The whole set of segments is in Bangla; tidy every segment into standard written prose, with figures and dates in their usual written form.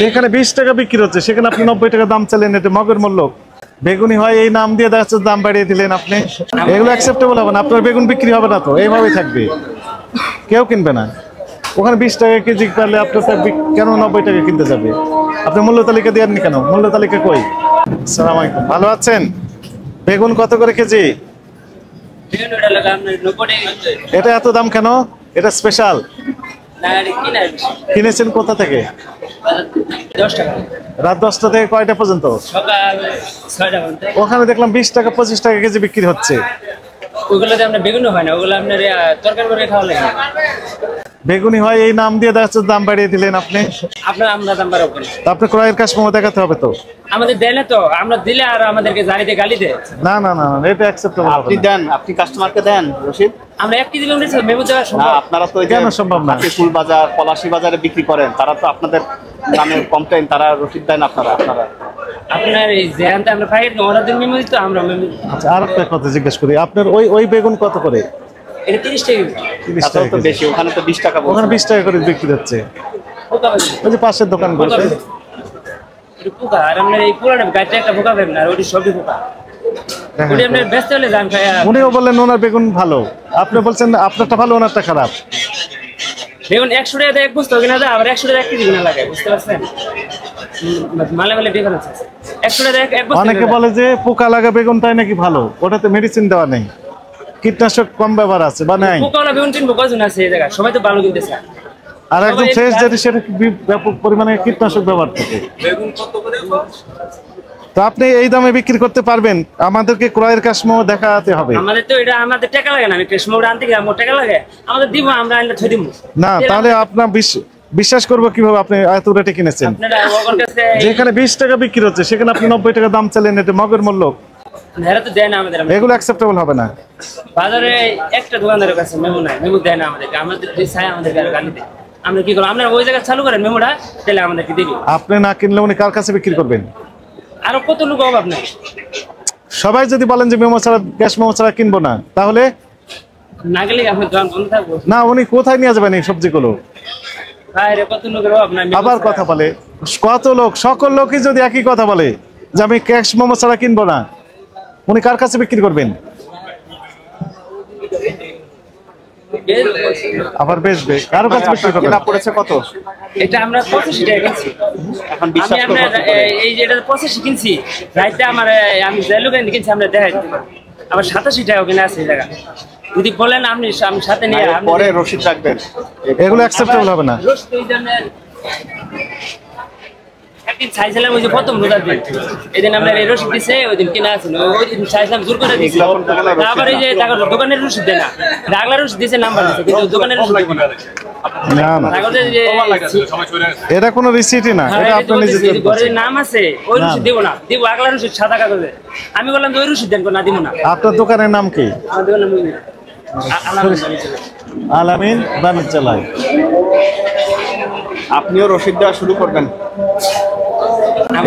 যেখানে 20 টাকা বিক্রি হচ্ছে সেখানে আপনি 90 টাকা দাম চাইলেন, এটা মগের মূল্য। বেগুনি হয় এই নাম দিয়ে দেখা দাম বাড়িয়ে দিলেন আপনি, এগুলো অ্যাকসেপ্টেবল হবে না। আপনার বেগুন বিক্রি হবে না তো, এইভাবেই থাকবে, কেউ কিনবে না। ওখানে 20 টাকা কেজি পারলে আপনার কেন 90 টাকা কিনতে যাবে? আপনি মূল্য তালিকা দেননি কেন? মূল্য তালিকা কই? আসসালামু আলাইকুম, ভালো আছেন? বেগুন কত করে কেজি? এটা এত দাম কেন? এটা স্পেশাল। কিনেছেন কোথা থেকে? রাত 10টা থেকে কয়টা পর্যন্ত? ওখানে দেখলাম 20 টাকা 25 টাকা কেজি বিক্রি হচ্ছে। ওগুলোতে আপনার বেগুনি হয় না, ওগুলো আপনার তরকারি করে খাওয়া লাগে। বেগুনি হয় এই নাম দিয়ে দেখা দাম বাড়িয়ে দিলেন আপনি। আমরা দাম বাড়াবো না। আপনি ক্রয়ের কাস্টমার দেখাতে হবে তো। আমাদের দেয় না তো, আমরা দিলে আর আমাদেরকে জানিতে গালি দেয়। না না না, এটা অ্যাকসেপ্টেবল হবে না। আপনি দেন, আপনি কাস্টমারকে দেন রশিদ। আমরা 1 কেজি মেমো দেওয়া সম্ভব না, আপনারা তো কেন সম্ভব না? ফুল বাজার পলাশী বাজারে বিক্রি করেন, তারা তো আপনাদের নামে কমপ্লেইন, তারা রশিদ দেন আপনারা। আপনার এই যেখানতে আমরা প্যাকেট ওনাদের মেমো দিত, আমরা মেমো। আচ্ছা, আর একটা কথা জিজ্ঞেস করি, আপনার ওই বেগুন কত করে? এটা 30 টাকা। 30 টাকা তো বেশি, ওখানে তো 20 টাকা বলছে। ওখানে 20 টাকা করে বিক্রি হচ্ছে। ওই যে পাশের দোকান বলছে এটা পোকা। আর আপনার এই পুরানো গাছটা একটা পোকা পাবেন না, আর ওটি সবই পোকা। ওটি আপনার ব্যস্ত হলে জান খায়। উনিও বললেন ওনার বেগুন ভালো, আপনি বলছেন আপনারটা ভালো ওনারটা খারাপ। বেগুন 100 টাকা দিয়ে এক বস্তা কিনা যায়, আবার 100 টাকা 1 কেজি কিনা লাগে, বুঝতে পারছেন? মালে ডিফারেন্স আছে। 100 টাকা এক বস্তা। অনেকে বলে যে পোকা লাগা বেগুনটাই নাকি ভালো, ওটাতে মেডিসিন দেওয়া নেই, কীটনাশক কম ব্যবহার আছে বা নাই। পোকাওয়ালা বেগুন চিনবো কজন আছে এই জায়গায়? সবাই তো ভালো কিনতেছে। আর একদম ফ্রেশ যেটা, সেটা ব্যাপক পরিমাণে কীটনাশক ব্যবহার থাকে। তো আপনি এই দামে বিক্রি করতে পারবেন? আমাদেরকে ক্রয়ের কাস্টমার দেখাতে হবে। আমাদের তো এটা আমাদের টাকা লাগে না, আমি কাস্টমার আনতে গেলে আমার টাকা লাগে, আমাদের দিব, আমরা আনলে থই দিব না। তাহলে আপনার বিশ্বাস করবো কিভাবে আপনি এত রেটে কিনেছেন? আপনারা ওর কাছে যেখানে 20 টাকা বিক্রি হচ্ছে সেখানে আপনি 90 টাকা দাম চাইলেন, এটা মগের মূল্য। এরা তো দেয় না আমাদের। এগুলো অ্যাকসেপ্টেবল হবে না। বাজারে একটা দোকানদারের কাছে মেমো নাই, মেমো দেয় না আমাদেরকে। আমাদের যে চাই আমাদেরকে আর গালি দেয়। আমরা কি করবো? আমরা ওই জায়গায় চালু করেন মেমোটা, তাহলে আমাদেরকে দিবি। আপনি না কিনলে উনি কার কাছে বিক্রি করবেন? আরো কত লোক অভাব নাই। সবাই যদি বলেন যে মেমো ছাড়া, গ্যাস মেমো ছাড়া কিনবো না, তাহলে না গেলে আমার দোকান বন্ধ থাকবো না। উনি কোথায় নিয়ে যাবেন এই সবজিগুলো? বাইরে কত লোকের অভাব নাই। আবার কথা বলে কত লোক, সকল লোকই যদি একই কথা বলে যে আমি ক্যাশ মোমো ছাড়া কিনবো না, উনি কার কাছে বিক্রি করবেন? আবার বেচবে, কারো কাছে বিক্রি করবে না। পড়েছে কত? এটা আমরা 85 টাকা কিনছি। এখন বিশ্বাস আমি আমরা এই যে এটা 85 কিনছি, রাইতে আমার আমি যে লোকের কিনছি আমরা দেখাই দিতে পারি। আবার 87 টাকা কিনে আছে এই জায়গা। যদি বলেন আপনি আমি সাথে নিয়ে পরে রশিদ রাখবেন, এগুলো অ্যাকসেপ্টেবল হবে না। একদিন চাইছিলাম ওই যে প্রথম রোজার দিন, এদিন আমরা এই রসিদ দিছে, ওই দিন কিনা আছে, ওই দিন চাইছিলাম জোর করে দিচ্ছি। আবার এই যে দোকানের রসিদ দেয় না, রাগলার রসিদ দিয়েছে, নাম্বার দিচ্ছে, কিন্তু দোকানের রসিদ দেবো না। এটা কোনো রিসিটই না, এটা আপনার নিজের ঘরের নাম আছে, ওই রসিদ দেবো না, দিব আগলা রসিদ সাদা কাগজে। আমি বললাম যে ওই রসিদ দেন, না দিব না। আপনার দোকানের নাম কি? আমার দোকানের আলামিন বাণিজ্যালয়। আপনিও রসিদ দেওয়া শুরু করবেন।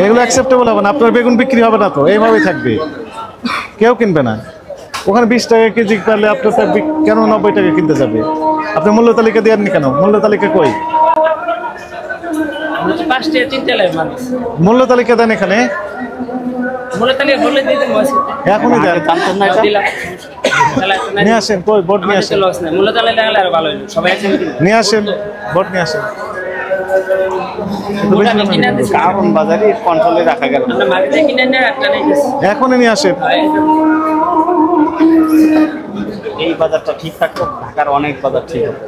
এগুলো অ্যাকসেপ্টেবল হবে না। আপনার বেগুন বিক্রি হবে না তো, এইভাবেই থাকবে, কেউ কিনবে না। ওখানে 20 টাকা কেজি পারলে আপনার কেন 90 টাকা কিনতে যাবে? আপনি মূল্য তালিকা দেননি কেন? মূল্য তালিকা কই? মূল্য তালিকা দেন এখানে, এখনই দেন। নিয়ে আসেন, কই বোর্ড নিয়ে আসেন, নিয়ে আসেন, বোর্ড নিয়ে আসেন। কারণ বাজারে কন্ট্রোলে রাখা গেল, এখনই নিয়ে আসেন। এই বাজারটা ঠিক থাকতো, ঢাকার অনেক বাজার ঠিক হতো,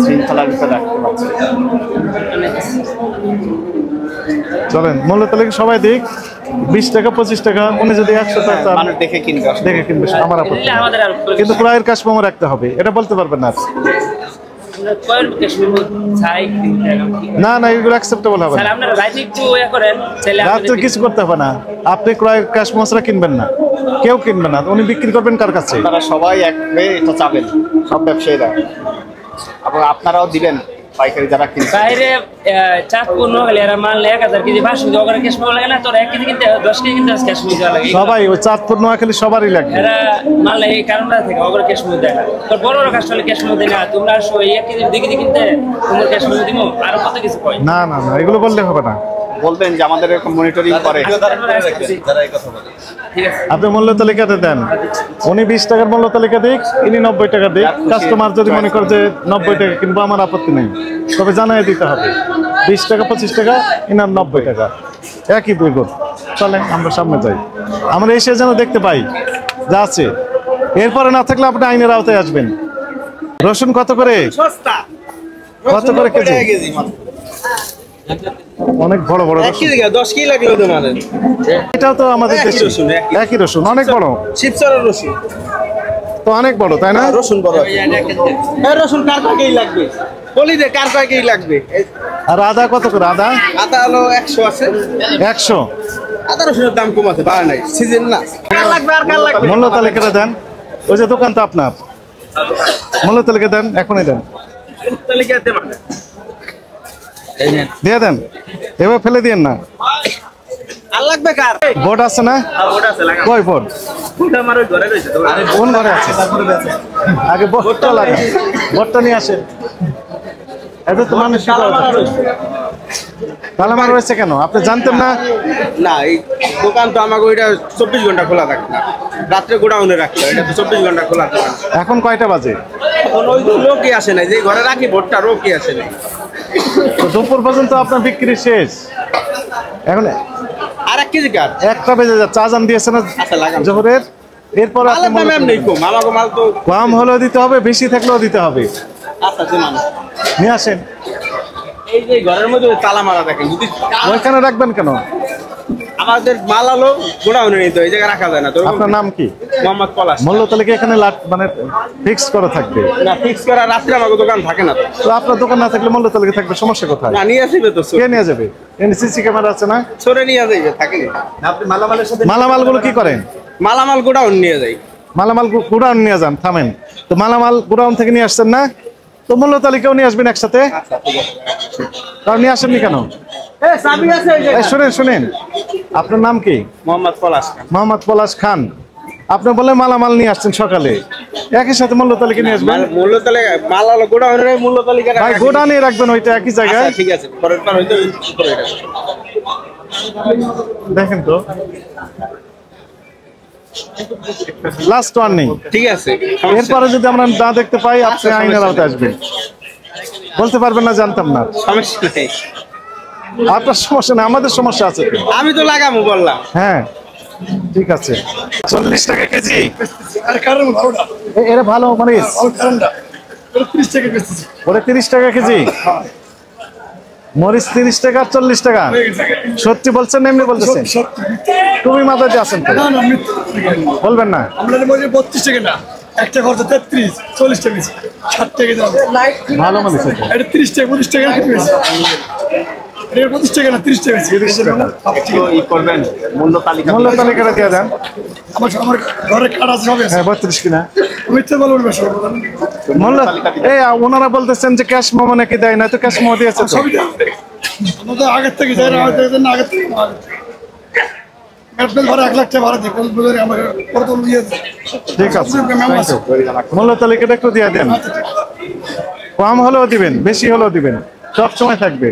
শৃঙ্খলার ভিতরে রাখতে পারছে। চলেন মূল্য তালিকা সবাই দিক, 20 টাকা 25 টাকা, উনি যদি 100 টাকা মানুষ দেখে কিনবে, দেখে কিনবে, আমার আপত্তি। কিন্তু ক্রয়ের কাস্টমার রাখতে হবে, এটা বলতে পারবেন না। না না, এগুলো অ্যাকসেপ্টেবল হবে না। রাত্রে কিছু করতে হবে না, আপনি ক্রয় ক্যাশ মশলা কিনবেন না, কেউ কিনবে না। উনি বিক্রি করবেন কার কাছে? তারা সবাই এক হয়ে এটা চাবেন, সব ব্যবসায়ীরা, আবার আপনারাও দিবেন। পাইকারি যারা কিনছে বাইরে চাঁদপুর নোয়াখালী এরা মাল 1000 কেজি 500 টাকা করে ক্যাশ পাওয়া লাগে না, তোর 1 কেজি কিনতে 10 কেজি কিনতে ক্যাশ পাওয়া দেওয়া লাগে। সবাই ওই চাঁদপুর নোয়াখালী সবারই লাগবে। এরা মাল এই কারণটা থেকে ওগুলো ক্যাশ পাওয়া দেয় না, তোর বড় বড় কাস্টমার ক্যাশ পাওয়া দেয় না। তোমরা আসো 1 কেজি 2 কেজি কিনতে তোমার ক্যাশ পাওয়া দিব, আর কত কিছু কয় না না না, এগুলো বললে হবে না। বলবেন যে আমাদের এরকম মনিটরিং করে। ঠিক আছে। আপনি মূল্য তালিকাতে দেন, উনি 20 টাকার মূল্য তালিকা দিক, ইনি 90 টাকা দিক। কাস্টমার যদি মনে করে যে 90 টাকা কিনবো, আমার আপত্তি নেই, তবে জানাই দিতে হবে 20 টাকা 25 টাকা, ইনার 90 টাকা, একই দুই গোট। চলে আমরা সামনে যাই, আমরা এসে যেন দেখতে পাই যা আছে। এরপরে না থাকলে আপনি আইনের আওতায় আসবেন। রসুন কত করে? কত করে কেজি? অনেক বড় বড় রসুন। 10 কেজি লাগলো তোমাদের। এটাও তো আমাদের একই দেশি রসুন, একই রসুন, অনেক বড় শিবচরের রসুন তো, অনেক বড় তাই না? রসুন বড়। এই রসুন কার কয়কেই লাগবে? বলি দে কার কয়কেই লাগবে? আর আদা কত করে? আদা আদা হলো 100 আছে। 100। আদা রসুনের দাম কম আছে, বাড়ে নাই, সিজন না। কার লাগবে আর কার লাগবে? মূল্য তালিকাটা দেন, ওই যে দোকান তো আপনার, মূল্য তালিকা দেন, এখনই দেন, তালিকা দিতে পারবে। দিয়ে দেন, এবার ফেলে দিয়েন না। আর লাগবে কার? বোর্ড আছে না? ওটা আছে লাগা। কই বোর্ড? ওটা আমার ওই ঘরে রয়েছে তো। কোন ঘরে আছে? আগে বোর্ডটা লাগে, বোর্ডটা নিয়ে আসেন। এত তো মানুষ তালামার রয়েছে কেন? আপনি জানতেন না? না, এই দোকান তো আমাকে ওইটা 24 ঘন্টা খোলা থাকে না, রাত্রে গোডাউনে রাখতে হয়, এটা তো 24 ঘন্টা খোলা থাকে না। এখন কয়টা বাজে? এখন ওই লোকই আসে নাই, যে ঘরে রাখি ভোটটা লোকই আসে নাই। তো দুপুর পর্যন্ত আপনার বিক্রি শেষ, এখন আর 1 কেজি কার? 1টা বেজে যাচ্ছে, আজান দিয়েছে না আচ্ছা লাগান। জোহরের? এরপর আপনি মালের দাম এমনি কম, আমাকে মাল তো কম হলেও দিতে হবে, বেশি থাকলেও দিতে হবে। আচ্ছা শুনুন, নিয়ে আসেন। এই যে ঘরের মধ্যে তালা মারা দেখেন, যদি ওইখানে রাখবেন কেন? আমাদের মাল আলো গোডাউনে নিতে হয়, এই জায়গায় রাখা যায় না। তো আপনার নাম কি? মোহাম্মদ পলাশ। মূল্য তালিকা এখানে মানে ফিক্স করা থাকবে। না, ফিক্স করা রাত্রে আমাকে দোকান থাকে না তো। তো আপনার দোকান না থাকলে মূল্য তালিকা থাকবে, সমস্যা কোথায়? না, নিয়ে আসবে তো, কে নিয়ে যাবে? সিসি ক্যামেরা আছে না? সরে নিয়ে যাইবে, থাকেনি। আপনি মালামালের সাথে মালামালগুলো কি করেন? মালামাল গোডাউন নিয়ে যাই। মালামাল গুডাউন নিয়ে যান, থামেন তো। মালামাল গুডাউন থেকে নিয়ে আসছেন না, তো মূল্য তালিকাও নিয়ে আসবেন একসাথে। আচ্ছা ঠিক আছে। কারণ নিয়ে আসেননি কেন? এই চাবি আছে এই যে। এই শুনেন শুনেন, আপনার নাম কি? মোহাম্মদ পলাশ। মোহাম্মদ পলাশ খান। আপনি বলে মালামাল নিয়ে আসছেন সকালে, একই সাথে মূল্য তালিকা নিয়ে আসবেন। মূল্য তালিকা মাল আলো গোডাউনের মূল্য তালিকা ভাই গোডাউনে রাখবেন ওইটা একই জায়গায়। আচ্ছা ঠিক আছে, পরের বার হইতো উপরে এটা। দেখেন তো, লাস্ট ওয়ার্নিং। ঠিক আছে, এরপরে যদি আমরা না দেখতে পাই, আপনি আইনের আওতায় আসবেন। বলতে পারবেন না জানতাম না, সমস্যা নেই। আপনার সমস্যা না, আমাদের সমস্যা আছে তো। আমি তো লাগামু বললাম। হ্যাঁ ঠিক আছে। 40 টাকা কেজি। এরা ভালো মরিচ, ওরা 30 টাকা কেজি। মরিচ 30 টাকা, 40 টাকা। সত্যি বলছেন না এমনি বলতেছেন? তুমি মাথায় দিয়ে আছেন তো, বলবেন না? আমাদের মধ্যে 32 টাকা না, একটা খরচ 33, 40 টাকা বেশি, 60 টাকা দাম। ভালো মরিচ এটা। এটা 30 টাকা, 25 টাকা বেশি। এটা 25 টাকা না, 30 টাকা বেশি। 30 টাকা। একটু ই করবেন, মূল্য তালিকা মূল্য তালিকাটা দিয়ে দেন। আমার ঘরে কার্ড আছে, সবই আছে। হ্যাঁ 32 কিনা মিথ্যে বলবেন না, সব মূল্য। এই ওনারা বলতেছেন যে ক্যাশ মোমো নাকি দেয় না, তো ক্যাশ মোমো দিয়েছে তো। সবই দেওয়া। আমাদের আগের থেকে যাই না, আগের থেকে না, আগের থেকে ভাড়া দিই। মেট্রোল ভাড়া 1 লাখ টাকা ভাড়া দিই, বলে আমার কত ইয়ে দিই। ঠিক আছে, মেমো আছে। মূল্য তালিকাটা একটু দিয়ে দেন। কম হলেও দিবেন, বেশি হলেও দিবেন, সব সময় থাকবে।